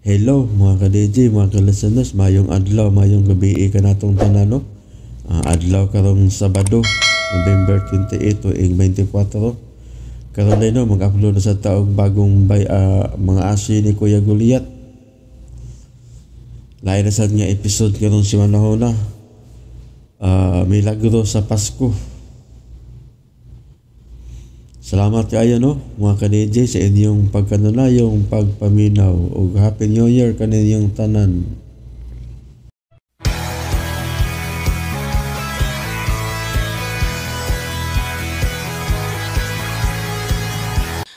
Hello mga ka-DJ, mga ka-listeners, mayong adlaw, mayong gabi ka natong tanano. Adlaw karong Sabado, November 28 tuig 24. Karon na no, mag-upload na sa taog bagong mga asi ni Kuya Goliath. Lain na sad nga episode karong si manahon na. Milagro sa Pasko. Salamat kayo no, mga ka-DJ sa inyong pagkanunayong pagpaminaw ug Happy New Year kaninyong tanan.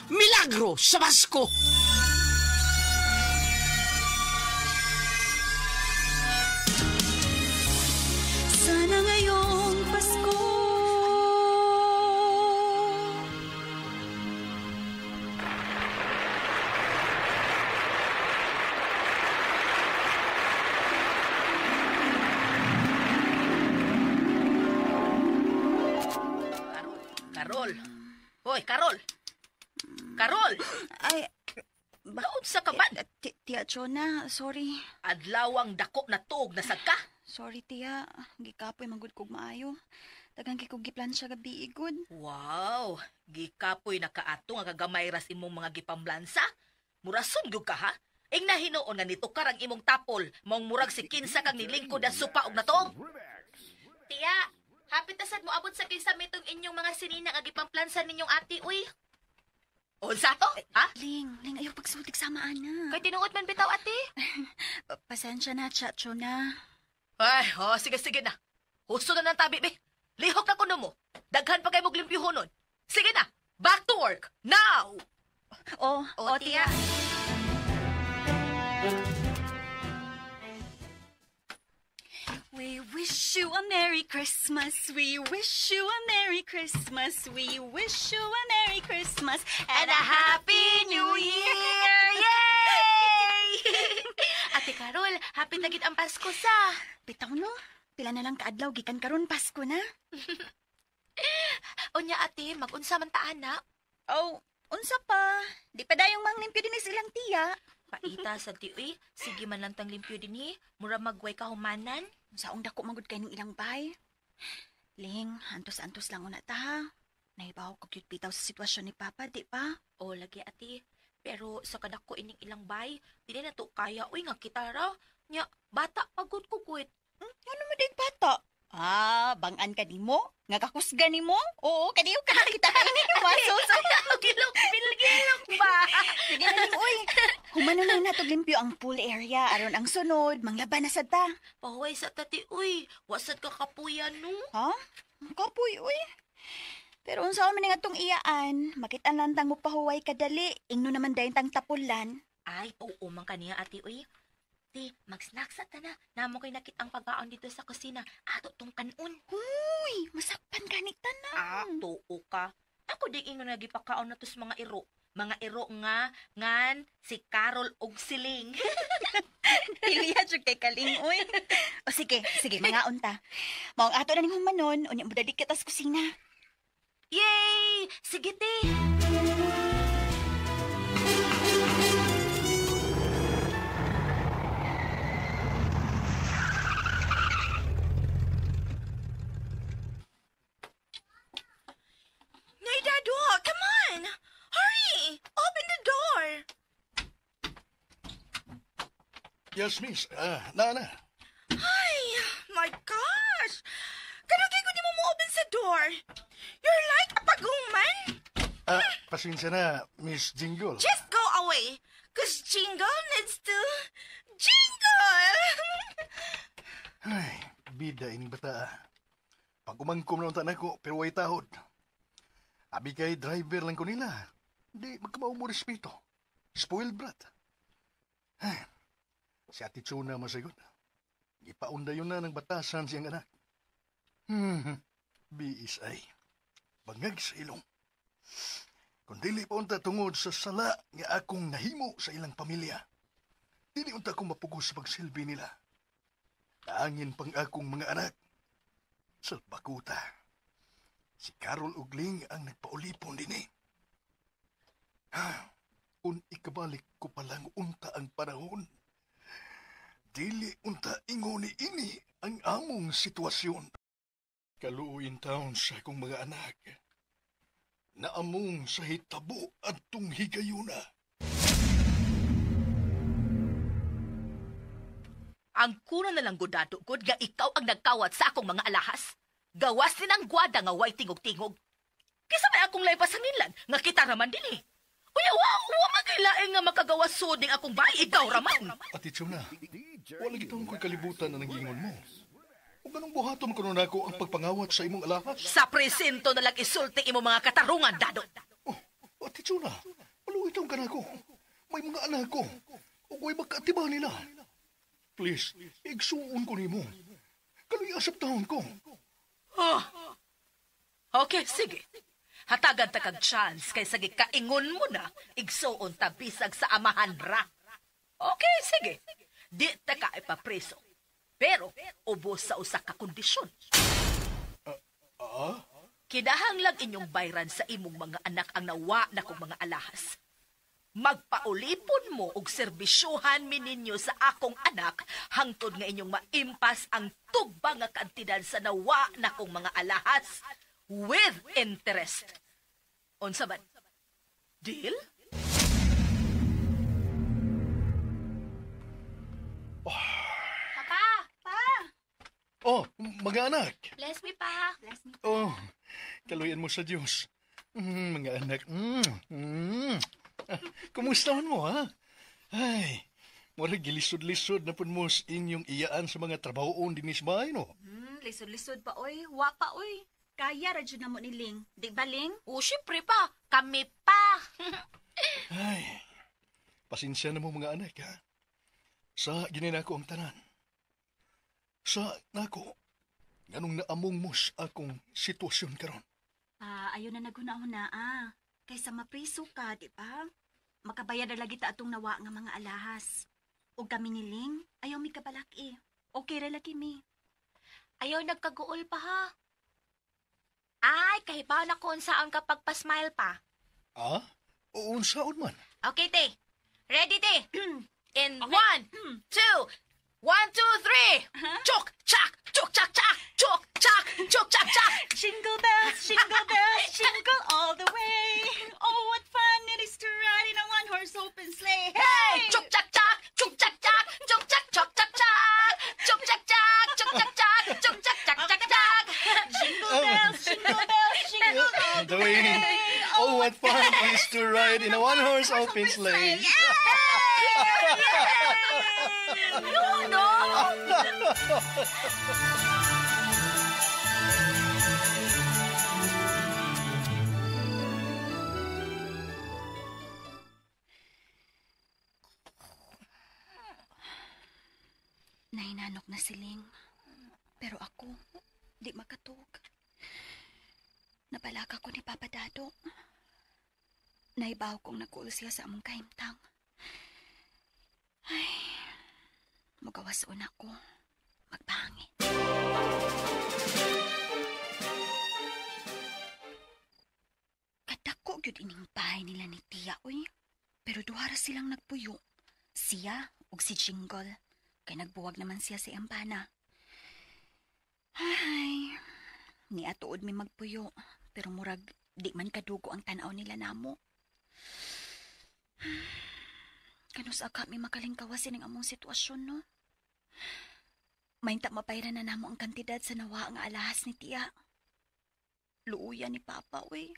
Milagro sa Pasko! Sana ngayong Pasko Karol! Hoy, Karol! Karol! ay Baon sa kaban! Tia Chona, sorry. Adlawang dako na tuog na sagka! Sorry tia, gikapoy manggod kog maayo. Daghang kay kog giplansya gabi igod. Wow! Gikapoy na kaato nga kagamay ras imong mga gipamblansa. Murason gyud ka ha? Ing nahinoon nga nito karang imong tapol, maong murag si kinsa kang nilingkod na supa og natong. Tiya, hapit na sad mo abot sa kisame itong inyong mga sinina nga gipamplansan ninyong ati, uy. Unsa to? Ha? Ling, ayaw pagsutik sama ana. Kay tinuot man bitaw, ate. Pasensya na, Tia Chona. Ay, sige na. Husto na ng tabi, be. Lihok na kuno mo. Daghan pa kay mong limpyuhonon. Sige na, back to work, now! O, Tiya. We wish you a Merry Christmas. We wish you a Merry Christmas. We wish you a Merry Christmas And a Happy New Year! Yay! Ate Carol, happy na gid ang Pasko sa. Bitaw no, pila na lang kaadlaw gikan karon Pasko na. Unya ate, mag-unsa man ta anak? Oh, unsa pa? Di pa dayong manglimpyo din silang tiya. Paita sa tiuy, sige man lang tang limpyo dinhi, mura magway kahumanan. Saong dako magud kay ning ilang bay. Ling, antos-antos lang una ta ha. Naibaw ko cute bitaw sa sitwasyon ni Papa, di pa? O lagi ate, pero sa kadako ining ilang bay, dili na to kaya uy nga kita ra. Nya bata pagod ko kuwit. Ano mo dig bata? Bangan ka nimo? Nga kakusga nimo? Oo, kaniyo ka kita ini masos. Gilok ba? Sige na ning uy. Humano na natog limpyo ang pool area aron ang sunod manglaban na sad ta. Pahuway sa tati uy, wasad ka kapuyan no. Ha? Kapoy uy. Pero unsa man nga tong iyaan, makita nantang mo pahuway kadali, ingno naman dayon tang tapulan. Ay, oo man kaniya ate uy. Di, mag-snacks at na. Namo ko'y nakit ang pagkaon dito sa kusina. Ato tong kanon. Uy, masakpan ka ni tanan. Tuo ka. Ako di ingon nga gipakaon na to sa mga iro. Mga iro nga, ngan, si Carol og siling. Iliya jud kay kaling uy. O sige, mga unta. Maong ato na ning humanon, unya mo dali kita sa kusina. Yay! Sige, te. Nay, Dado, come on! Hurry! Open the door! Yes, miss. Na. Ay, my gosh! Kanagay ko di mo open sa door. You're like a paguman. Pasensya na, Miss Jingle. Just go away. Cause Jingle needs to jingle. Ay, bida ining bata. Pag umangkom na unta ko, pero way tahod. Abi kay driver lang ko nila. Hindi, magkamaw mo respeto. Spoiled brat. Ay, si Ate Chona masagot. Ipaunda yun na ng batasan siyang anak. BSI. Bangag sa ilong. Kung dili pa unta tungod sa sala nga akong nahimo sa ilang pamilya, dili unta akong mapugos sa pagsilbi nila. Naangin pang akong mga anak. Sa bakuta. Si Carol Ugling ang nagpaulipon din eh. Kung ikabalik ko palang unta ang panahon, Dili unta ingoni ini ang among sitwasyon. Kaluoyin taon sa akong mga anak. Naamong sa hitabo at tunghigayuna. Ang kuna na lang gudado, good, nga ikaw ang nagkawat sa akong mga alahas. Gawas din ang gwada nga way tingog-tingog. Kisa may akong laypas sa ngilan, nga kita raman din eh. Uya, wa magilaing nga makagawas suding akong bahay, ikaw raman. Ati Chuna, wala gitong ko'y kalibutan na nangingon mo. O ganong buhaton ko nun ako ang pagpangawat sa imong alahas. Sa presento na lang isulti imo mga katarungan, Dado. Oh, Ati Chuna, walang itong ka na ko. May mga anak ko. O ko'y magkatiba nila. Please, igsuon ko ni mo. Kaloy asap taon ko. Oh. Okay, sige. Hatagan ta kag chance kay sige kaingon mo na igsuon ta bisag sa amahan ra. Okay, sige. Di ta ka ipapreso. Pero ubos sa usa ka kondisyon. Kinahang lang inyong bayran sa imong mga anak ang nawa na kong mga alahas. Magpaulipon mo og serbisyuhan mi ninyo sa akong anak hangtod nga inyong maimpas ang tugba nga kantidad sa nawa na kong mga alahas with interest. Unsa man? Deal? Papa! Oh, mga anak. Bless me, pa. Oh, kaluyan mo sa Diyos. Mga anak. Kumusta man mo, ha? Ay, mura gilisod-lisod na pun mo sa inyong iyaan sa mga trabahoon din sa bahay, no? Lisod-lisod pa, oy. Wa pa, oy. Kaya radyo na mo ni Ling. Di ba, Ling? O, syempre pa. Kami pa. Ay, pasensya na mo mga anak, ha? Sa gininako ang tanan. Sa nako, ganong naamong mo sa akong sitwasyon karon. Ayaw na naghuna-huna, Kaysa mapriso ka, di ba? Makabayad na lagi ta atong nawa nga mga alahas. O kami ni Ling, ayaw mi kabalaki. Okay ra lagi mi. Ayaw nagkaguol pa, ha? Ay, kahibaw na kung saan ka pagpasmile pa. O unsaon man? Okay, te. Ready, te? In Okay. 1, 2, 1, 2, 3. Chok, chak, chok, chak, chak, chok, chak, chok, chak, chak. Jingle bells, jingle all the way. Oh, what fun it is to ride in a one-horse open sleigh. Hey! Chok, chak, chak, chok, chak, chak, chok, chak, chok, chak, chak. Chok, chak, chak, chok, chak, chak, chok, chak, chak, chak, chak. Jingle bells, jingle all the way. Oh, what fun it is to ride in a one-horse open sleigh. No! Nainanok na si Ling. Pero ako, di makatug. Nabalaka ko ni Papa Dado. Naibaw kong nagkulo siya sa among kahimtang. Ay, magawas una ko. Magpahangin. Kadako gyud ining bahay nila ni Tia, uy. Pero duhara silang nagpuyo. Siya ug si Jingle. Kay nagbuwag naman siya si Ampana. Ay, ni atuod mi magpuyo. Pero murag di man kadugo ang tanaw nila namo. Kanus aka mi makalingkawasin ang among sitwasyon, no? Mainta mapayra na namo ang kantidad sa nawa nga alahas ni Tia. Luuya ni Papa, we.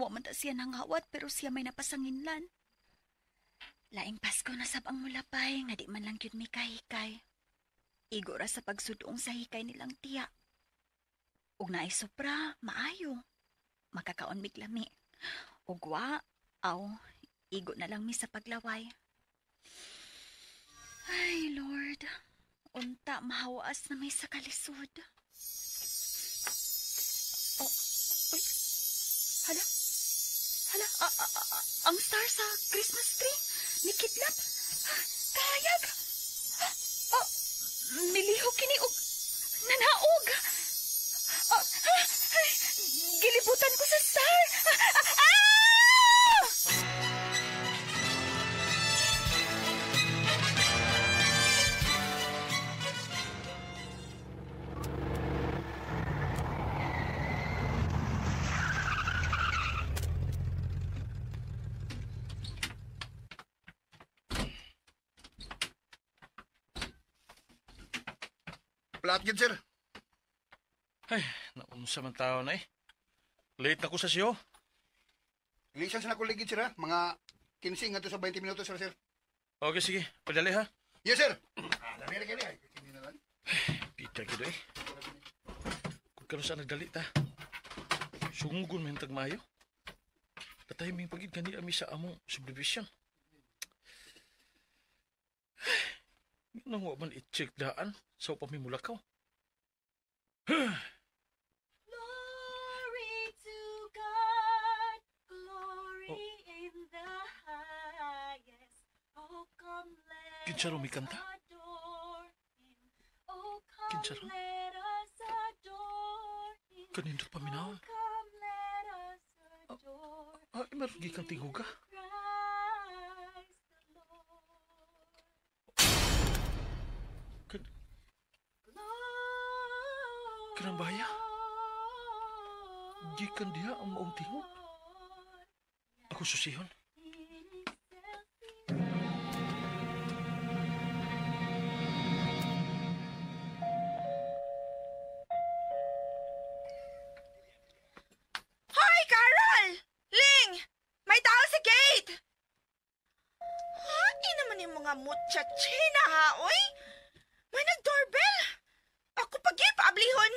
Wa man ta siya nangawat pero siya may napasanginlan. Laing Pasko na sabang mulapay nga di man lang yun may kahikay. Igo ra sa pagsudong sa hikay nilang Tia. Ug naay sobra, maayo. Makakaon miglami. Ug wa, igo na lang mi sa paglaway. Ay, Lord. Unta mahawaas na may sakalisod. Oh, uy. Hala. Ang star sa Christmas tree. Nikidnap. Kayag. Miliho kini og nanaog. Gilibutan ko sa star. Naplaat gid, sir. Ay, naunsa man tao na eh. Late na ko sa siyo. Ilisan sa nakuligid, sir, ha? Mga 15 nga to sa 20 minutos, sir. Okay, sige. Padali ha. Yes, sir. Dali ka niya. Hindi na lang. Pita gido eh. Kung kano saan nagdali ta. Sungugon man tagmayo. Patay may pagid kani ami sa among subdivision. Nang wa man i-check daan sa pamimulakaw. Glory to God, glory in the highest. Oh, come let Kinsa ro mi kanta? adore Him. Oh, Kinsa come ro? let us adore Him. Kanindot paminaw. Come let us adore Ah, imarugi kang tinguga. Christ the Lord. Kanang bahaya. Gikan diha ang maong tingog. Ako susihon. Hoy, Carol! Ling! May tao sa gate! Ha? Naman yung mga muchachina, ha, oy? May nag-doorbell! Ako pagi, paablihon!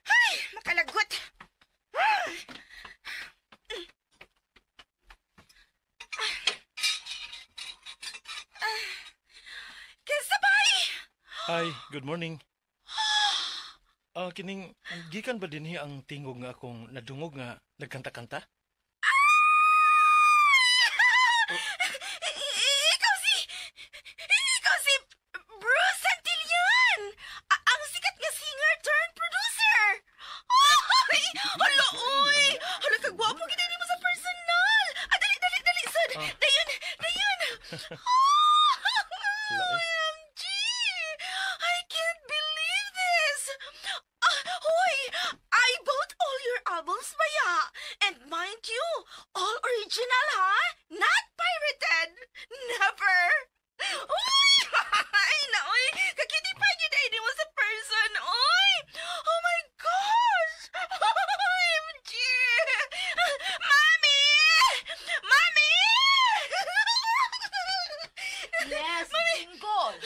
Ay, makalagot! Kasabay! Hi, good morning. Kining gikan ba dinhi ang tingog nga akong nadungog nga nagkanta-kanta? Ikaw si Bruce Santillan! Ang sikat nga singer turned producer! Ay! Hala, oy! Hala, kagwapo kita mo sa personal! Dali, sad! Dayon! OMG! I can't believe this! Hoy! I bought all your albums, Maya! And mind you, all original, ha? Not pirated! Never! Uy! Ay, naoy! Kakiti pa yun mo sa person, oy! Oh my gosh! OMG! Mami! Mami! Yes, Jingle.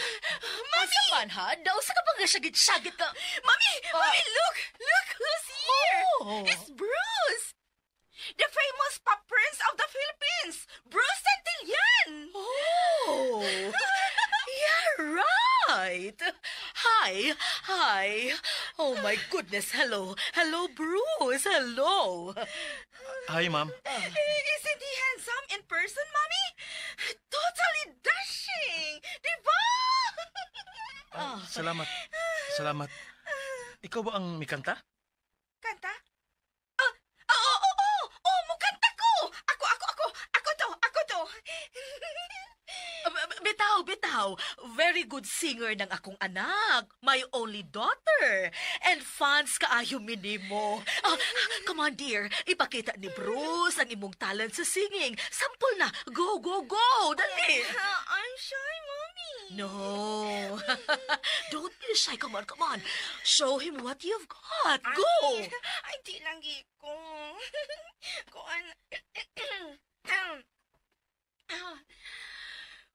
Mami! Man ha? Daw sa kapag sagit-sagit ka. Mami! Mami, look! Look who's here! Oh. It's Bruce! The famous pop prince of the Philippines! Bruce Santillan! Oh! Yeah, right. Hi. Oh my goodness, hello. Hello, Bruce. Hello. Hi, ma'am. Isn't he handsome in person, Mommy? Totally dashing! Diba? Salamat. Salamat. Ikaw ba ang mikanta? Kanta? Oh, mukanta ko! Ako to! Bitaw. Very good singer ng akong anak. My only daughter. And fans kaayo minimo. Come on, dear. Ipakita ni Bruce ang imong talent sa singing. Sample na. Go. Dali. I'm shy, Mommy. No. Don't be shy. Come on. Show him what you've got. Go. Ay, di lang ko. Kuan.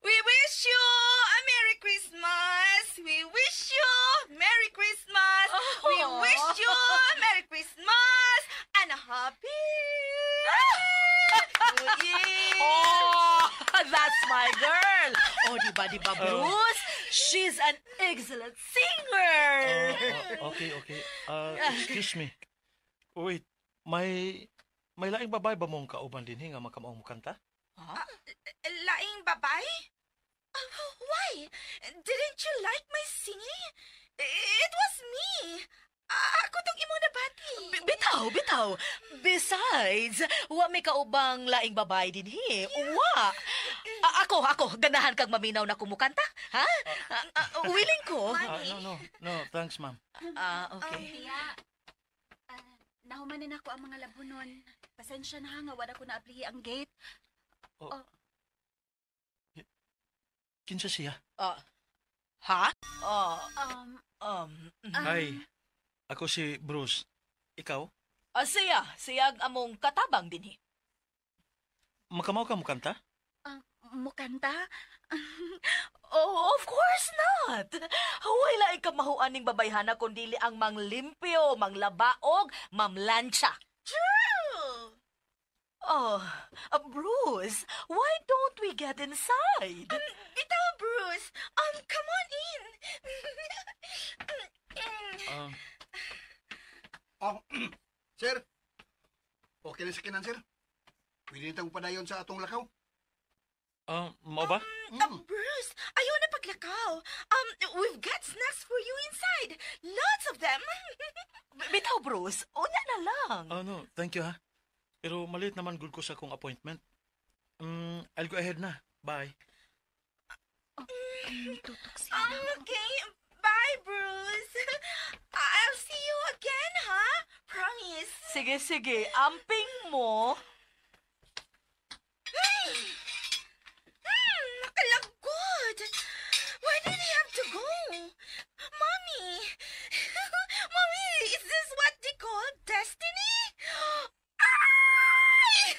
We wish you a Merry Christmas. We wish you Merry Christmas. We wish you a Merry Christmas and a Happy New Year. Oh, that's my girl. Oh, diba, Bruce? She's an excellent singer. Okay. Excuse me. Wait, may laing babay ba mong kauban din nga makamaong mo kanta? Laing babay? Why? Didn't you like my singing? It was me. Ako tong imo nabati. Bitaw. Besides, wa may kaubang laing babay din hi. Wa. Ako, ganahan kang maminaw na kumukanta? Ha? Willing ko. No, thanks, ma'am. Okay. Nahumanin ako ang mga labunon. Pasensya na nga, wala ko na-apply ang gate. Kinsa siya? Ha? Hi, ako si Bruce. Ikaw? Siyag among katabang dinhi. Makamaw ka mo kanta? Mukanta? Oh, of course not. Wala ka mahuaning babayhana kundili ang manglimpyo, manglabaog, mamlansya. True! Oh, Bruce, why don't we get inside? Bitaw, Bruce. Come on in. Sir, okay na sa kinan, sir? Pwede nitang padayon sa atong lakaw? Mo ba? Bruce, ayaw na paglakaw. We've got snacks for you inside. Lots of them. Bitaw, Bruce, unya na lang. No, thank you ha. Pero maliit naman good ko sa akong appointment. I'll go ahead na. Bye. Tutok siya. Okay, bye, Bruce. I'll see you again, huh? Promise. Sige, amping mo. Nakalagod. Why did he have to go? Mommy. Mommy, is this what they call destiny? Ay!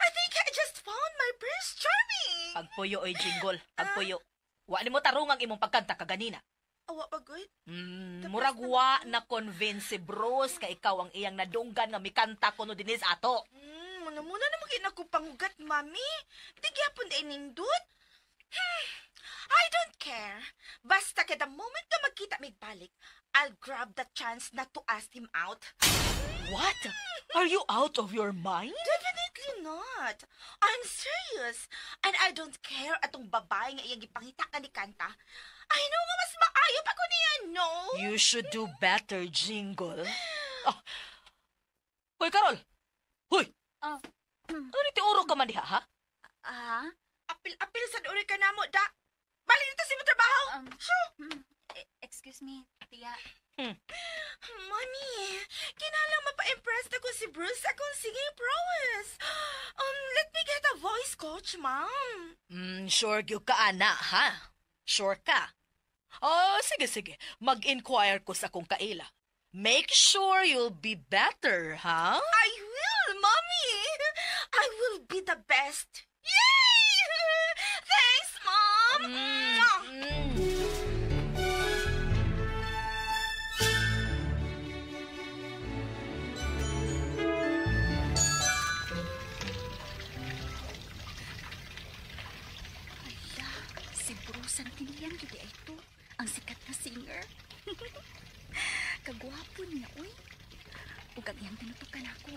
I think I just found my Prince Charming. Pagpuyo oy jingle, pagpuyo. Wa nimo tarong ang imong pagkanta kaganina. Awa ba, good? Murag wa na convince si Bruce ka ikaw ang iyang nadunggan nga mikanta kuno dinhi sa ato. Muna na maging ako pangugat, Mami. Di gyapon ay nindot. I don't care. Basta kada moment na magkita mig balik, I'll grab the chance na to ask him out. What? Are you out of your mind? Definitely not. I'm serious. And I don't care atong babae nga iyang gipangita ka ni Kanta. I know nga mas maayo pa ko niya, no? You should do better, Jingle. Hoy, Carol! Hoy! Ano ti uro ka man diha, ha? Apil sa doon ka na mo, da. Balik dito sa mo trabaho. Excuse me, tiya. Mami, kinalang mapa-impress ako si Bruce sa akong singing prowess. Let me get a voice coach, Mom. Sure gyud ka, ana, ha? Sure ka? Oh, sige. Mag-inquire ko sa kong kaila. Make sure you'll be better, ha? I will, Mommy. I will be the best. Yay! Thanks, Mom. Si Bruce Santilian, gid ito. Ang sikat na singer. Kagwapo niya, uy. Ug ang iyang tinutukan ako.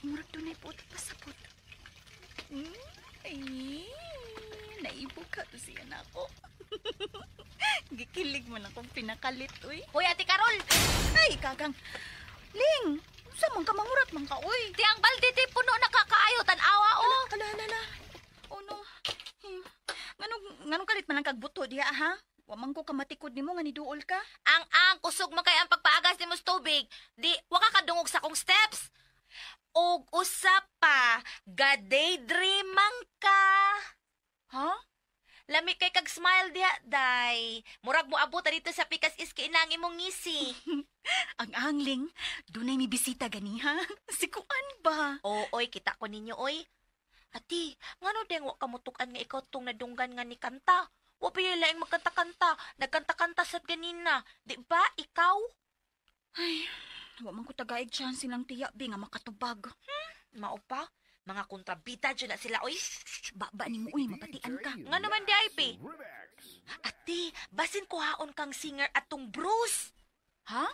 Murag dunay puti pa sa put. Ay, naibo ka to siya na ako. Gikilig man akong pinakalit, uy. Hoy, Ate Carol! Ay, kagang. Ling, sa mong kamangurat man ka, uy. Ti ang balde ti puno nakakaayo, tanawa, oh. Ala. Oh, no. Nganong kalit man ang kagbuto diya, ha? Wamang ko kamatikod nimo nga niduol ka. Ang kusog man kay ang pagpaagas ni mos tubig. Di, waka kadungog sa kong steps. Og usap pa, ga-daydream man ka. Ha? Lami kay kag smile diha, day. Murag mo abot dito sa pikas iski inang imong ngisi. Ang angling, dunay mi bisita gani, ha? Si Kuan ba? Oy, kita ko ninyo, oy. Ati, ngano deng wa kamutukan nga ikaw tong nadunggan nga ni kanta? Wa pa yung laing magkanta-kanta. Nagkanta-kanta sad ganina. Di ba, ikaw? Ay, wamang ko tagaig chance silang tiya, bi nga makatubag. Mao pa? Mga kontrabita dyan na sila, oy. Baba ni mo, uy, mapatian ka. Nga naman di, IP. Ati, basin kuhaon kang singer atong Bruce. Ha?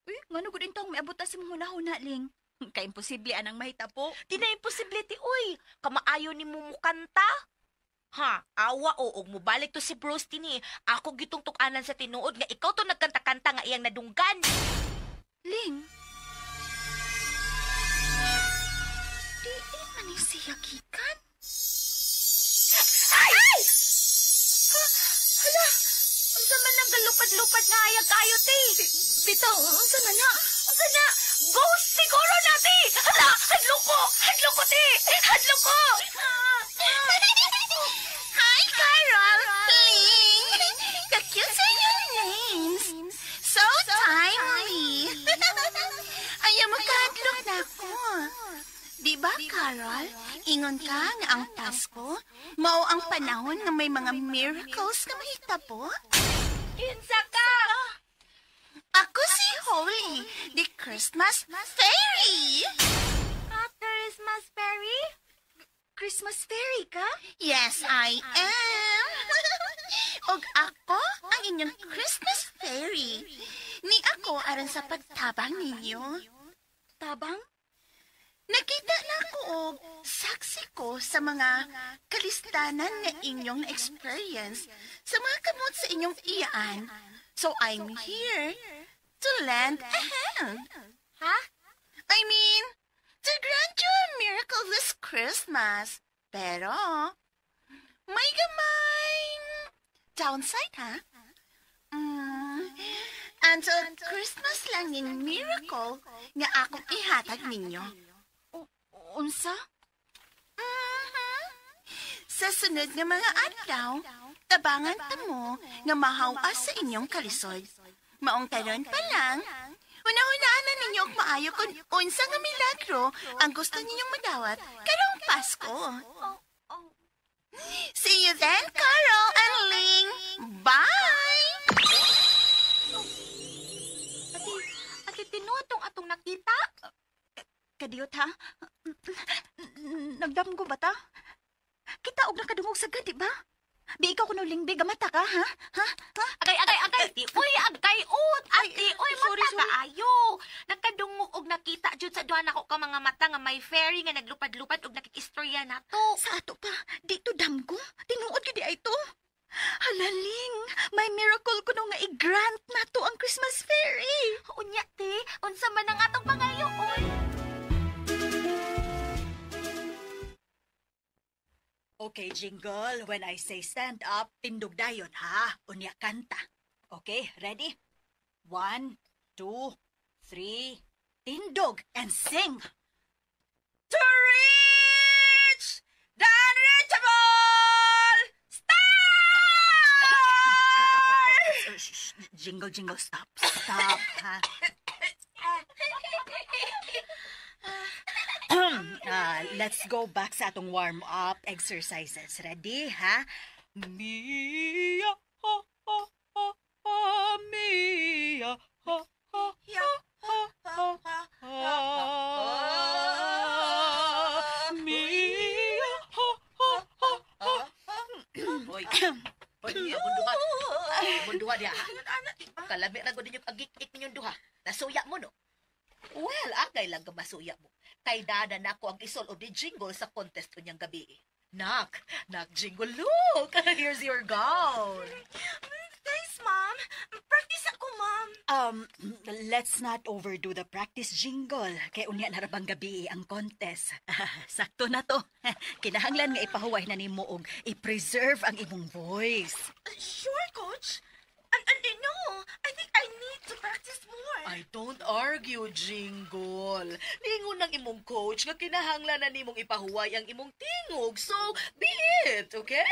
Uy, ngano gud intong may abot ta si mong hunahuna, Ling. Kay imposible anang mahita po. Di na imposibility, uy. Kamaayo ni mo mukanta. Ha, awa o og mo balik to si Bruce tini. Ako gitong tukanan sa tinuod nga ikaw to nagkanta-kanta nga iyang nadunggan. Ling? Di man siya gikan? Ay! Hala! Unsa man nang galupad-lupad nga ayag kayo, ti? Bitaw, unsa na na? Unsa na? Ghost siguro na, ti! Hala! Hadloko! Hadloko, ti! Hadloko! Hi, Carol. Ling. Ka-cute sa'yo. Di ba, Carol? Ingon ka nga ang Pasko, mao ang panahon nga may mga miracles nga mahitabo. Kinsa ka? Ako si Holly, the Christmas Fairy. Christmas fairy? Christmas fairy ka? Yes, I am. Og ako ang inyong Christmas Fairy. Ni ako aron sa pagtabang ninyo. Tabang? Nakita na ko og saksi ko sa mga kalistanan nga inyong na-experience sa mga kamot sa inyong iyaan. So I'm here to lend a hand. Ha? I mean, to grant you a miracle this Christmas. Pero, may gamayng downside, ha? Until Christmas lang yung miracle nga akong ihatag ninyo. Unsa? Sa sunod nga mga adlaw, tabangan ta mo nga mahawas sa inyong kalisod. Maong karon pa lang, una-unaan na ninyo og maayo kung unsa nga milagro ang gusto ninyong madawat karong Pasko. See you then, Carol and Ling. Bye! Ati tinutong atong nakita? Kadiyot ha? Nagdamgo ba ta? Kita og nakadungog sagad, di ba? Di ikaw kuno lingbi, gamata ka, ha? Ha? Agay! Ati, uy, agay, ut! Ati, uy, mata ka, ayo! Nagkadungog og nakita jud sa duha nako ka mga mata nga may fairy nga naglupad-lupad og nakikistorya nato. Sa ato pa, dito damgo. Tinuod gid ay to. Halaling, may miracle kuno nga i-grant nato ang Christmas fairy. Unya, te, unsa man ang atong pangayoon? Okay, Jingle. When I say stand up, tindog dayon, ha? Unya kanta. Okay, ready? 1, 2, 3, tindog and sing. To reach the unreachable star! Jingle, stop. Stop, ha? Let's go back sa atong warm-up exercises. Ready, ha? Mia, ha, ha, ha, ha, Mia, ha, ha, ha, ha, ha, ha, Mia, ha, ha, ha, ha. Hoy, munduha diha. Kalami ra gud ninyo agik-ik ninyong duha. Nasuya mo no? Well, agay lang ka masuya mo. Kay dada na ako ang isol o di jingle sa contest ko niyang gabi. Nak, jingle, look! Here's your gown. Thanks, Mom. Practice ako, Mom. Let's not overdo the practice jingle. Kay unya na rabang gabi ang contest. Sakto na to. Kinahanglan nga ipahuway na nimo og i-preserve ang imong voice. Sure, Coach. And no, I think I need to practice more. I don't argue, Jingle. Ningon ng imong coach nga kinahanglan na nimong ipahuway ang imong tingog. So, be it, okay?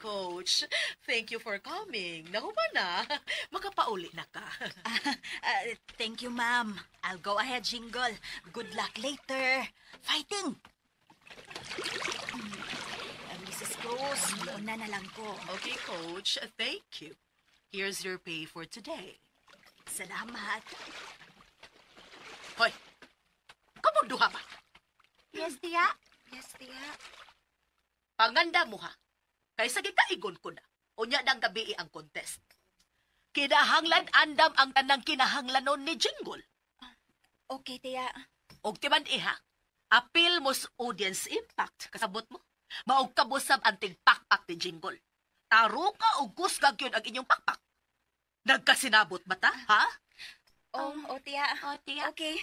Coach, thank you for coming. Nahuman na. Makapauli na ka. Thank you, ma'am. I'll go ahead, jingle. Good luck later. Fighting! Mrs. Cruz, una na lang ko. Okay, Coach. Thank you. Here's your pay for today. Salamat. Hoy, kamong duha ba? Yes, tiya. Yes, tiya. Panganda mo ha. Kaysa gikaigon ko na. Unya ng gabi ang contest. Kinahanglan andam ang tanang kinahanglanon ni Jingle. Okay, tiya. Og timan iha, appeal mo sa audience impact. Kasabot mo? Maog kabusab ang tigpakpak ni Jingle. Taro ka o gusgag yun ang inyong pakpak. Nagkasinabot ba ta, ha? Tiya. Tiya. Okay.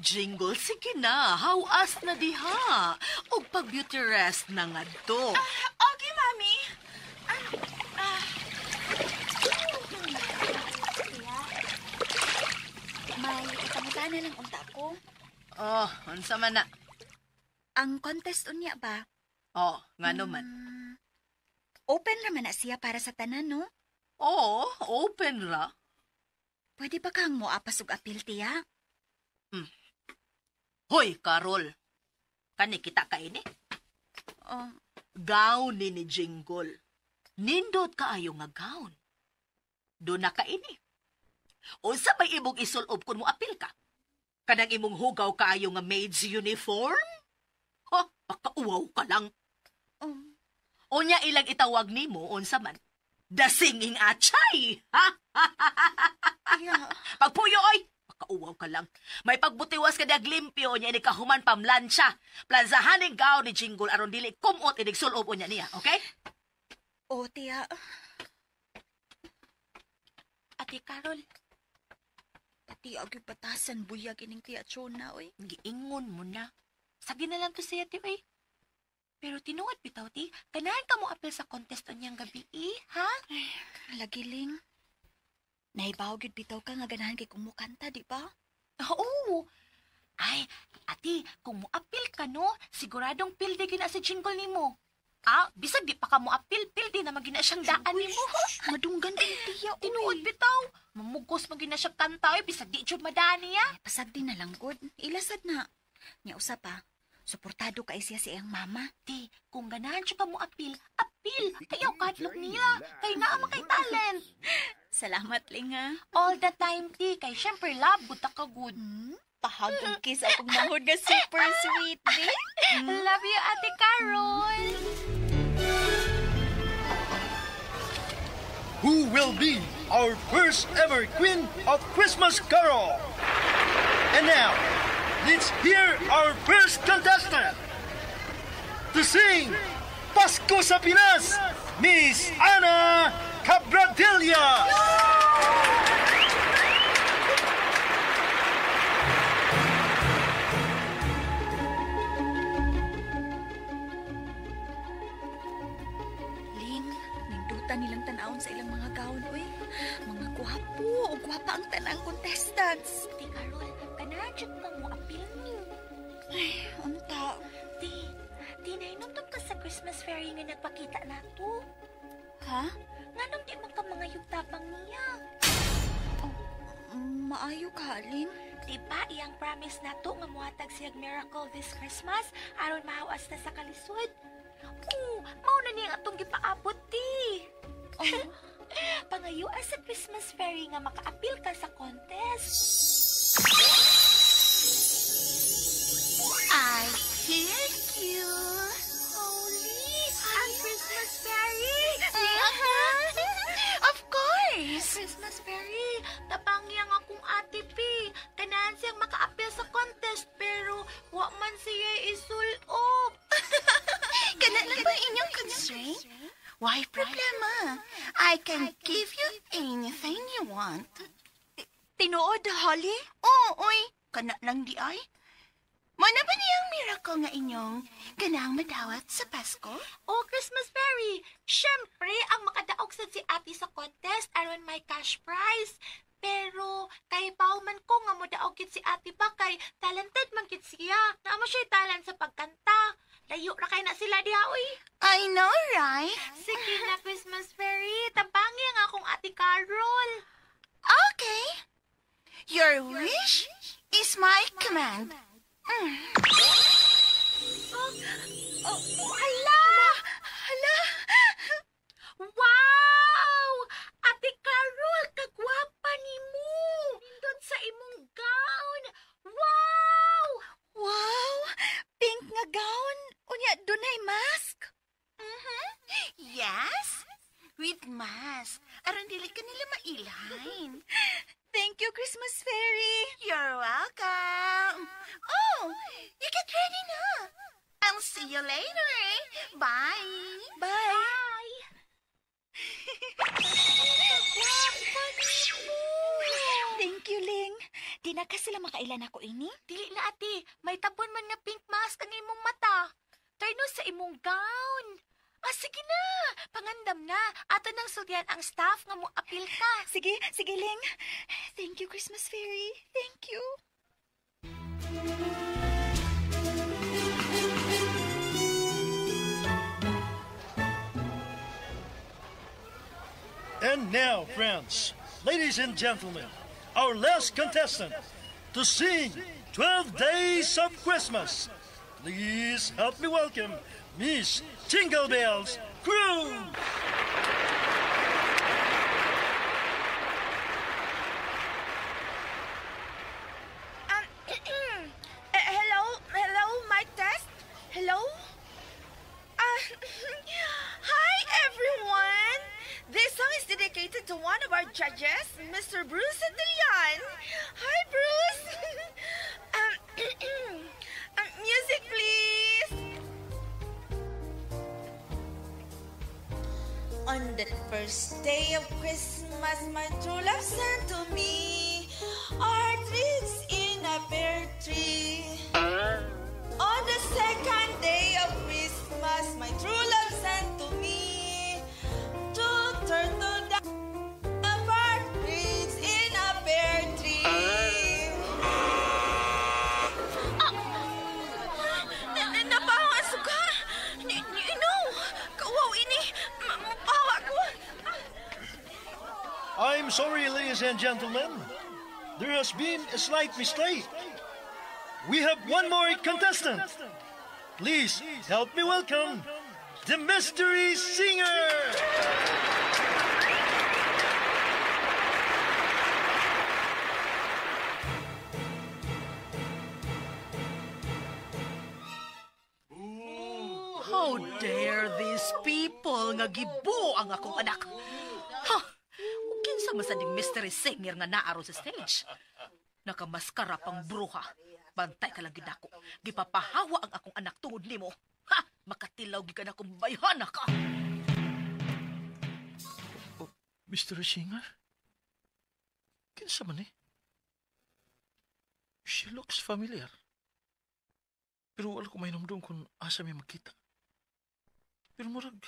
Jingle, sige na. Hawas na diha. Og pag-beauty rest na nga do. Okay, Mami. Tiya. May ipangutan na lang unta ko. Oh, unsa man na? Ang contest unya ba? Oh, nga naman. Open naman na siya para sa tanan, no? Oo, open ra. Pwede ba kang mo apas og apil, tiya? Hoy, Carol. Kani kita ka ini? Gown ni Jingle. Nindot kaayo nga gown. Do na ka ini. Unsa may imong isulob kung mo apil ka? Kanang imong hugaw kaayo nga maid's uniform? Ha, makauwaw ka lang. Unya ilang itawag nimo unsa man? The singing achay. Ha? Tiya. Pagpuyo oy. Makauwaw ka lang. May pagbutiwas ka limpyo niya ini kahuman pamlansya. Plansahaning gaw ni Jingle aron dili kumot inig sulob unya niya, okay? O, tiya. Ate Carol, Pati agi batasan buyag ining tiya Chona, oy. giingon mo na. Sabi na lang to siya, ti, oy. Pero tinuod bitaw, ti. Ganahan ka mo apil sa contest niyang gabi, ha? Lagi, Ling. Nahibaw gid bitaw ka nga ganahan kay kumukanta, di ba? Oo. Ay, ate, kung mo apil ka, no, siguradong pilde gina si Jingle nimo. Bisag di pa ka mo apil, pilde na magina siyang daan nimo. Madunggan din tiya, oy. Tinuod bitaw. Mamugos magina siyang kanta, oy. Bisag di jud madani, ya. Pasagdi na lang, good. Ilasad na. Nya usa pa, suportado ka siya si iyang mama. Ti, kung ganahan siya ka mo apil, apil. Kayaw kadlok niya. Kay naa man kay talent. Salamat, Ling, ha. All the time, ti. Kay syempre love, buta ka good. Pahagong kiss akong mahod nga super sweet, di? Love you, Ate Carol. Who will be our first ever Queen of Christmas Carol? And now, let's hear our first contestant to sing Pasko sa Pinas, Miss Ana Cabradilla. Ling, nagduta nilang tanawon sa ilang mga gaon, oy. Mga gwapo o gwapa ang tanang contestants. Ate Carol, ganahan siya ka mo apil niyo. Ay, ano ta? Ti, nainutom ka sa Christmas fairy nga nagpakita na to. Ha? Nganong di man ka mga yugtabang niya? Maayo ka, Ling. Diba, iyang promise na to nga muhatag siyag miracle this Christmas aron mahawas na sa kalisod. Mao na niya atong gipaabot, ti. Pangayuan sa Christmas fairy nga makaapil ka sa contest. I hear you. Holy, ang Christmas fairy. Of course. Christmas fairy, tabangi ang akong ate P. Ganahan siyang makaapil sa contest pero wa man siya isulob. Kana lang ba inyong concern? Why problema? I can give you anything you want. Tinuod, Holly? Oo, oy. Kana lang di ay. Mo na ba niyang miracle nga inyong ganang madawat sa Pasko? Christmas fairy. Siyempre, ang makadaog sad si ate sa contest aron may cash prize. Pero, kay man ko nga mo daog kit si ate pa kay talented man kit siya. Naamo siya talent sa pagkanta. Layo na kay na sila diha, uy. I know, right? Sige na, Christmas fairy. Tabangi ang akong ate Carol. Okay. Your wish is my command. Hala! Wow! Ate Carol, kagwapa ni mo! Nindot sa imong gown! Wow! Wow! Pink nga gown. Unya, dunay mask. Yes, with mask. Aron dili ka nila mailahin. Thank you, Christmas Fairy. You're welcome. Oh, you get ready na. I'll see you later. Bye. Bye. Thank you, Ling. Di na ka sila makailan ako ini? Dili na ate, may tabon man nga pink mask ang imong mata. Turno sa imong gown. Sige na, pangandam na. Ato nang sugyan ang staff nga mo apil ka. Sige, Ling. Thank you, Christmas Fairy. Thank you. And now, friends, ladies and gentlemen, our last contestant to sing 12 Days of Christmas. Please help me welcome Miss Jingle Bells Crew. Hello, mic test. Hello. Hi, everyone. This song is dedicated to one of our judges, Mr. Bruce Antilian. Hi, Bruce. Music, please. On that first day of Christmas, my true love sent to me partridge in a pear tree. On the second day of Christmas, my true love sent to me two turtle doves, a partridge in a pear tree. Nabaho ang suga. No, kawaw ini. Mapawa ko. I'm sorry, ladies and gentlemen. There has been a slight mistake. We have one more contestant. Please help me welcome the Mystery Singer. How dare these people nga gibo ang akong anak? Ha! Ug kinsa masading mystery singer nga naaro sa stage? Nakamaskara pang bruha. Bantay ka lang ginako. Gipapahawa ang akong anak tungod nimo. Ha! Makatilaw gikan akong bayhana ka. Oh, Mr. Singer? Kinsa man eh? She looks familiar. Pero wala ko may namdum kung asa may makita. Pero murag,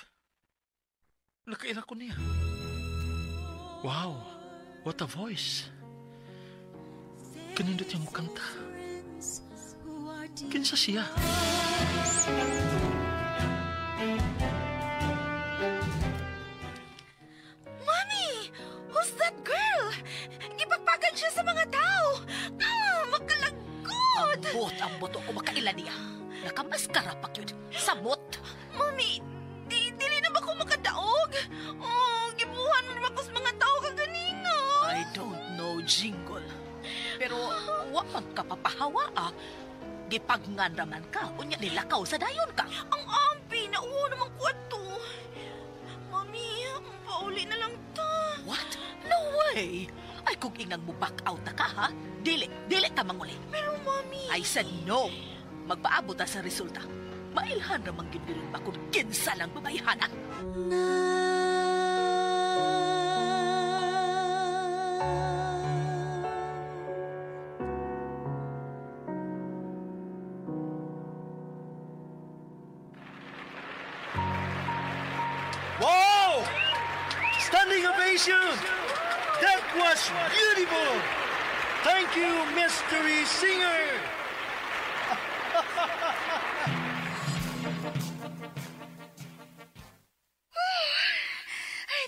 nakaila ko niya. Wow, what a voice. Kanindot yung kanta. Kinsa siya? Mommy! Who's that girl? Ipagpagan siya sa mga tao. Makalagod! Ang boto ko makaila niya. Nakamaskara pa yun. Samot. Mommy, dili na ba ko makadaog? Oh, gibuhan mo ba ko sa mga tao kaganina? I don't know, Jingle. Pero wa magkapapahawa ah. Gipagnganraman ka, unya nilakaw sa dayon ka. Ang ampi, nauho naman ko ato. Mami, pauli na lang ta. What? No way! Ay kung ingang mo back out na ka ha, dili ka manguli. Pero mami... I said no. Magpaabot ta sa resulta. Mailhan ramang gindirin ba kung kinsa lang babayhana. Wow! Standing ovation! That was beautiful! Thank you, Mystery Singer!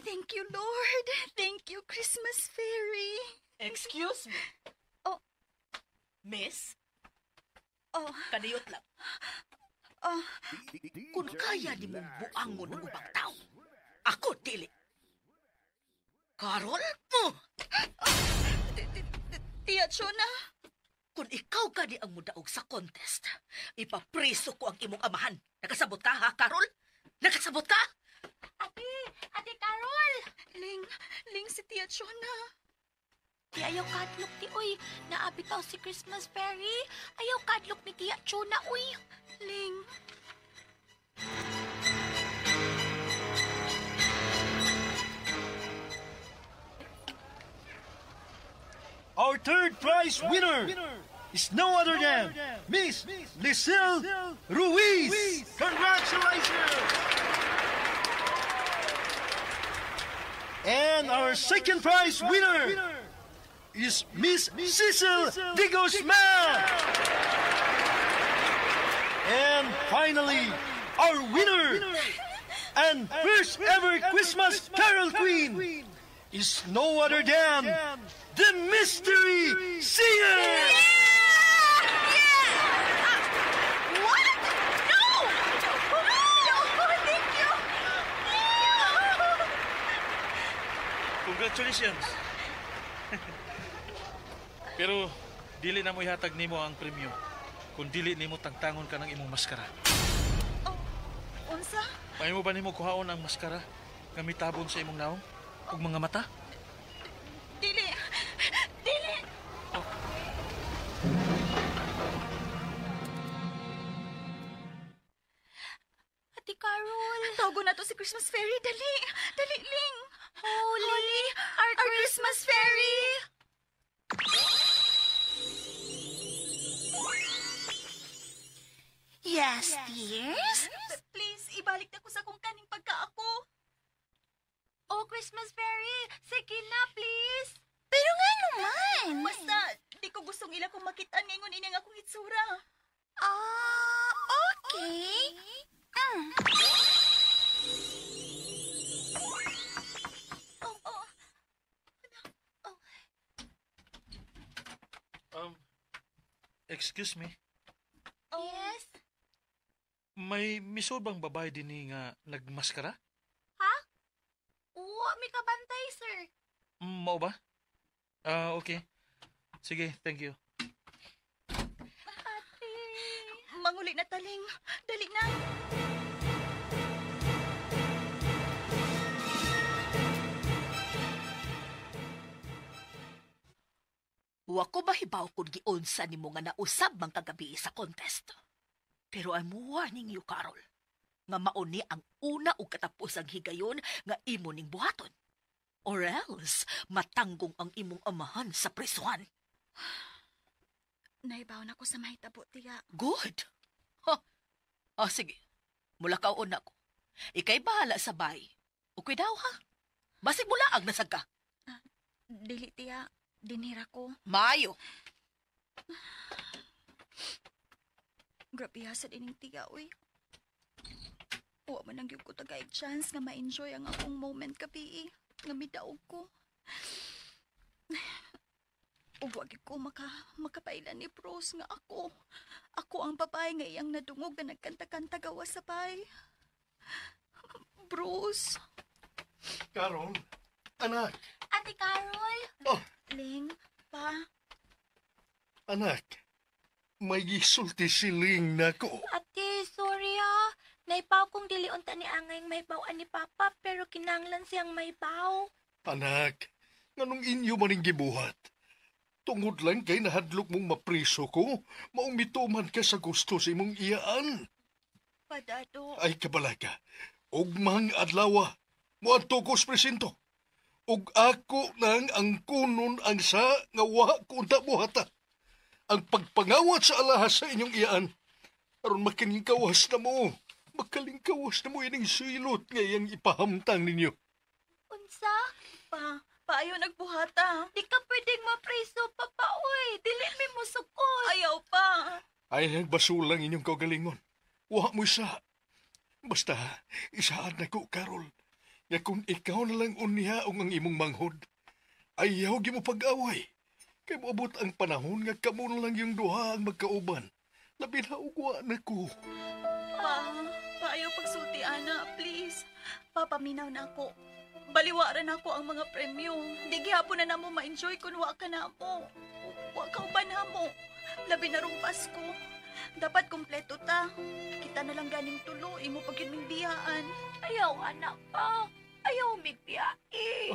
Thank you, Lord. Thank you, Christmas Fairy. Excuse me. Oh. Miss? Oh. Kaniyot lang. Oh. Kung kaya di mong buangon ng ubang tao, ako dili. Carol? Tia Chona? Kung ikaw ka di ang mudaog sa contest, ipapriso ko ang imong amahan. Nakasabot ka ha, Carol? Nakasabot ka? Ate Carol! Ling si Tia Chona. Di ayaw kadlok ti uy. Naabitaw si Christmas Fairy. Ayaw kadlok ni Tia Chona uy. Ling. Our third prize winner is no other than Miss Lisel Ruiz. Congratulations! And our second prize winner is Miss Cecil de Guzman. And finally, our winner and first ever Christmas Carol Queen is no other than the Mystery Singer! Congratulations. Pero dili na mo ihatag nimo ang premyo kung dili nimo tangtangon ka ng imong maskara. Unsa? May mo ba nimo kuhaon ang maskara nga mitabon sa imong naong ug mga mata? Dili! Dili! Ate Carol. Tawgo na to si Christmas Fairy. Dali! Dali, Ling! Holy, our Christmas fairy. Yes, dears? Please, ibalik na ko sa kung kaning pagkaako. Oh, Christmas fairy. Sige na, please. Pero nga naman. Basta, di ko gustong ila kung makitaan ngayon ining akong itsura. Okay. Excuse me. Yes? May misod bang babae din ni nga nagmaskara? Ha? Oo, may kabantay, sir. Mao ba? Okay. Sige, thank you. Ate. Manguli na taling. Dali na. Wa ko mahibaw kung giunsa nimo nga nausab mang kagabi sa contest. Pero I'm warning you, Carol, nga mauni ang una ug katapusang higayon nga imo ning buhaton. Or else, matanggong ang imong amahan sa prisuhan. Naibaw na ko sa mahitabo, tiya. Good. Sige. Mula kaon na ko. Ikay bahala sa bay. Okay daw, ha? Basig mulaag na sagka. Dili, tiya. Dinira ko. Mayo. Grabe hasad ining tiya, uy. Huwag man ang ko tagaig chance nga ma-enjoy ang akong moment kapi, nga midaog ko. Huwag ko makapailan ni Bruce nga ako. Ako ang babae nga iyang nadungog na nagkanta-kanta gawa sa bay. Bruce. Carol, anak. Ate Carol. Oh, Ling, pa. anak. May gisulti si Ling na ko. Ate, sorry ha. Naipaw kong dili unta ni Angay may bawaan ni Papa pero kinanglan siyang may baw. Anak, nganong inyo maning gibuhat? Tungod lang kay nahadlok mong mapriso ko, maong mituman ka sa gusto sa imong iyaan. Padado. Ay kabalaga, ugmang adlawa, muadto ko sa presinto. Ug ako nang ang kunon ang sa nga wa ko unta buhata. Ang pagpangawat sa alahas sa inyong iyaan, aron makalingkawas na mo ining silot ngayang ipahamtang ninyo. Unsa? Paayo nagbuhata. Di ka pwedeng mapriso, Papa, uy. Dili mi mo sukod. Ayaw pa. Ay nagbasulang inyong kaugalingon. Wa mo isa. Basta, isaad na ko, Carol. Nga kung ikaw na lang unihaong ang imong manghod, ayaw gi mo pag-away. Kay moabot ang panahon nga kamo na lang yung duha ang magkauban. Labi na ugwa na ko. Paayo pagsulti, ana, please. Papaminaw na ako. Baliwaran ako ang mga premyo. Di gihapon na namo ma-enjoy kung wa ka na mo. Wa ka uban mo. Labi na rong Pasko. Dapat kompleto ta. Kita na lang ganing tulo, imo pagin biyaan. Ayaw, anak pa. Ayaw, migbiyae.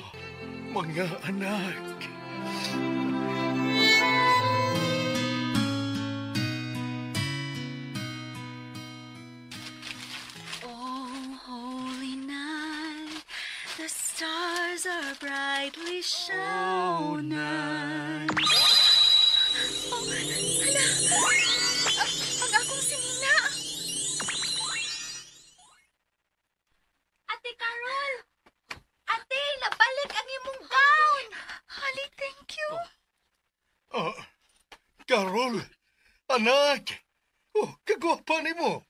Mga anak. Oh, holy night, the stars are brightly shining. Oh, hala! Ang akong sinina! Ate Carol! Ate, nabalik ang imong gown! Hali, thank you! Carol! Anak! Oh, kagwapa ni mo!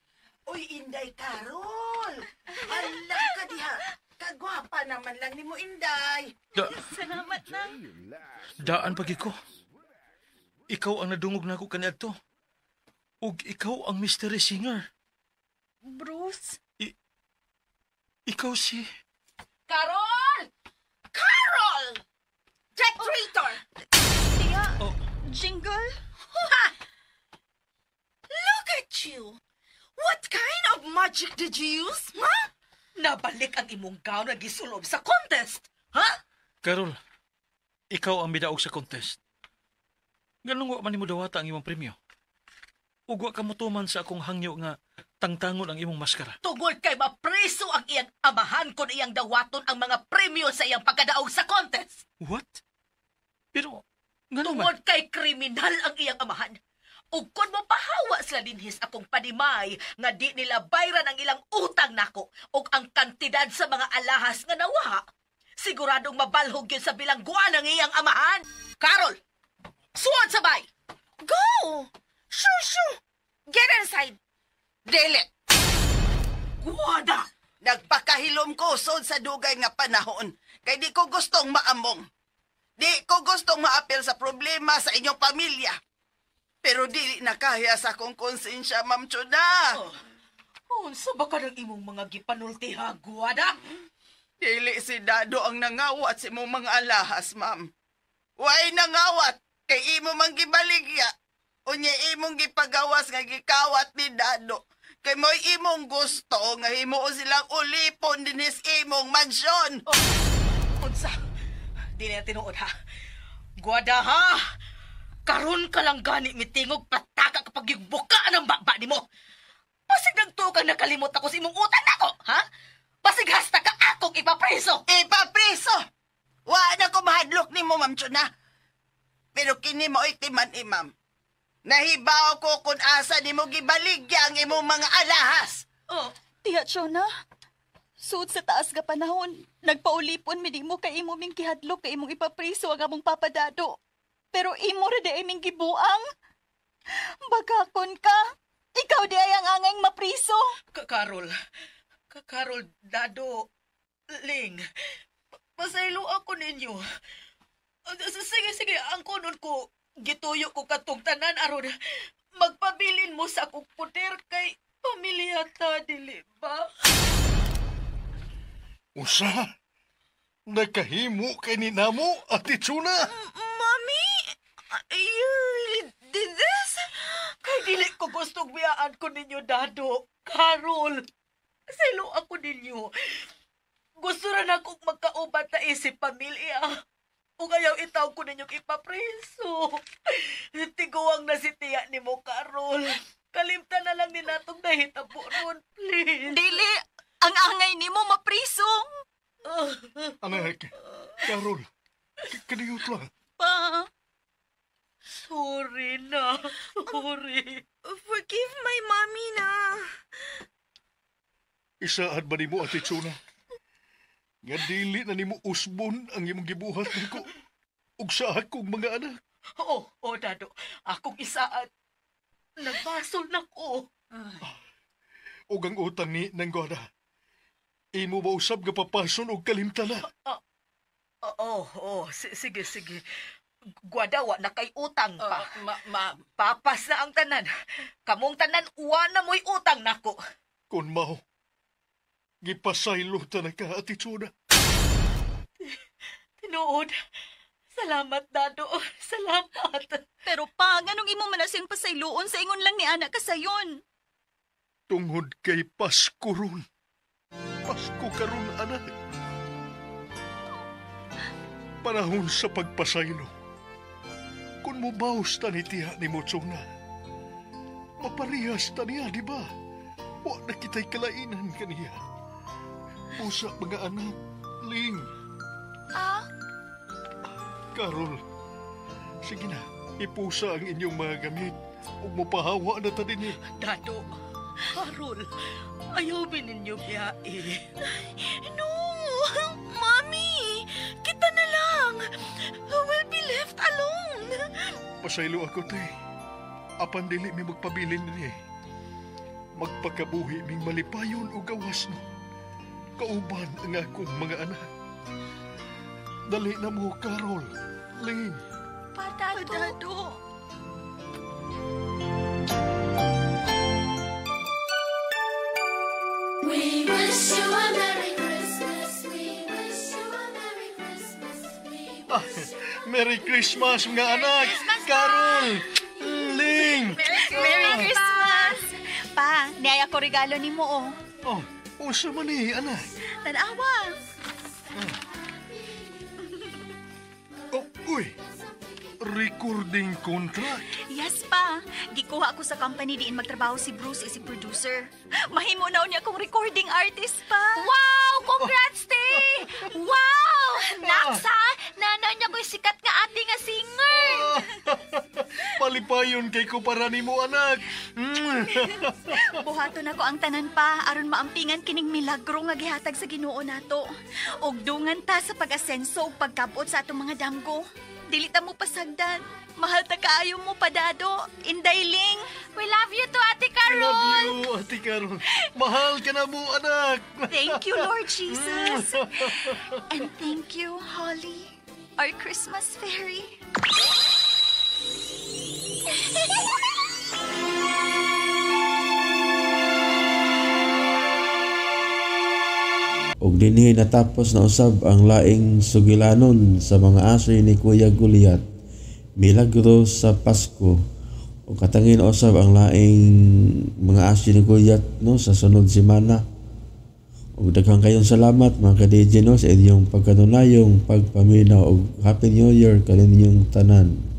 Uy, Inday, Carol! Hala ka diha! Kagwapa naman lang ni mo, Inday! Salamat na! Daan pagi ko. Ikaw ang nadungog na ako kaniadto. Ug ikaw ang mystery singer. Bruce? Ikaw si... Carol! Carol! jingle. Look at you! What kind of magic did you use, ha? Nabalik ang imong gown na gisulob sa contest, ha? Carol, ikaw ang midaog sa contest. Ganun wa man nimo dawata ang imong premyo. Ug wa ka motuman sa akong hangyo nga tangtangon ang imong maskara. Tungod kay mapreso ang iyang amahan kung iyang dawaton ang mga premyo sa iyang pagkadaog sa contest. What? Pero, ganun man. Tungod kay kriminal ang iyang amahan. Ug kun mo pahawa sila dinhis akong panimay nga di nila bayran ang ilang utang nako ug ang kantidad sa mga alahas nga nawa, siguradong mabalhog yun sa bilangguan ng iyang amahan. Carol, suwad sabay! Go! Shoo! Get inside! Dili. Guwada! Nagpakahilom ko sod sa dugay nga panahon. Kay di ko gustong maamong. Di ko gustong maapil sa problema sa inyong pamilya. Pero dili na kaya sa akong konsensya, Ma'am Chuda. Unsa ba ka ng imong mga gipanultiha, Guwada? Dili si Dado ang nangawat sa imong mga alahas, ma'am. Way nangawat kay imo mang gibaligya. Unya imong gipagawas nga gikawat ni Dado. Kay mo'y imong gusto nga himuon silang ulipon dinis imong mansyon. Unsa? Di na tinuod ha. Guwada ha! Karon ka lang gani mitingog pataka kapag yung buka ng baba ni mo. Pasig nagtugang nakalimot ako sa imong utang nako, ha? Pasig hasta ka akong ipapreso. Ipapreso? Wa na ko mahadlok ni mo, Ma'am Chuna. Pero kini mo itiman, Ma'am. Nahibaw ko kung asa ni mo gibaligya ang imong mga alahas. Oh, Tiya Chona, suod sa taas nga panahon, nagpaulipon mi di mo kay imo ming gihadlok kay imong ipapriso ang among papadado. Pero imo ra di iming gibuang. Bagakon ka. Ikaw di ay ang angay mapriso. Carol, Dado, Ling, pasaylo ako ninyo. Sige, ang kunon ko, gituyo ko katong tanan aron magpabilin mo sa akong puder kay pamilya ta, dili ba? Usa? Nakahimo kay ni namo, Ate Chuna? Mommy, you really did this? Kay dili ko gustong biyaan ko ninyo, Dado. Carol, silo ako ninyo. Gusto rin akong magkaubat na isip pamilya. O ngayaw itaw ko ninyong ipapreso. Tiguang na si tiya ni mo, Carol. Kalimta na lang din natong nahitabo ron, please. Dili, ang angay ni mo mapriso. Anak, Carol, kaniyot lang. Pa. Sorry na. Sorry. Forgive my mommy na. Isaad ba ni mo, Ate Chuna? Nga dili na ni mo usbon ang imong gibuhat niko ug sa akong mga anak. Oo, Dado. Akong isaad. Nagbasol na ko. Ug ang utang ni Nanggoda. Imo ba usab nga papason og kalimtana? Sige. Guadawa na kay utang pa. Papas na ang tanan. Kamong tanan, uwa na mo'y utang nako. Kun mao, gipasaylo ta na ka, Ate Chuna. Tinuod. Salamat, Dado. Salamat. Pero pa, ganong imo manasing pasayloon sa ingon lang ni anak ka sayon. Tungod kay Pasko ron. Pasko karon, anak. Panahon sa pagpasaylo. Kung mubaws ta ni tiya ni Motsona, maparihas ta niya, di ba? Wa na kita'y kalainan kaniya. Pusa mga anak, Ling. Carol, sige na, ipusa ang inyong mga gamit. Huwag mo pahawa na ta din niya. Dado, Carol, ayaw ninyo biyae. No, Mommy, kita na lang. We'll be left alone. Pasaylo ako, tay. Apan dili mi magpabilin niya. Magpakabuhi ming malipayon o gawas no. Kauban ang akong mga anak. Dali na mo, Carol. Ling. Padado. We wish you a Merry Christmas. We wish you a Merry Christmas. We wish you a Merry Christmas, mga anak! Carol! Ling! Merry Christmas! Pa, niyaya ko regalo ni mo, oh. Oh, unsa man ni, anak? Tanawa. Oh, uy! Recording contract. Yes, pa. Gikuha ako sa company diin magtrabaho si Bruce si producer. Mahimo na niya akong recording artist, pa. Wow! Congrats, te! Wow! Naksa! Nana niya ko'y sikat nga ate nga singer! Palipayon kay ko para nimo, anak. Buhaton ako ang tanan pa aron maampingan kining milagro nga gihatag sa Ginoo nato. Og dungan ta sa pag-asenso ug pagkabot sa atong mga damgo. Dili ta mo pasagdan. Mahal ta kaayo mo padado. Indayling. We love you too, Ate I Carol! love you, Ate Carol. Mahal ka na mo, anak. Thank you, Lord Jesus. And thank you, Holly, our Christmas fairy. Og dinhi natapos na usab ang laing sugilanon sa mga asoy ni Kuya Guliat. Milagro sa Pasko. O katangin usab ang laing mga asoy ni Kuya no sa sunod semana. Og daghang kayong salamat mga ka-DJ no sa inyong pagkanunayong pagpaminaw og Happy New Year kaninyong tanan.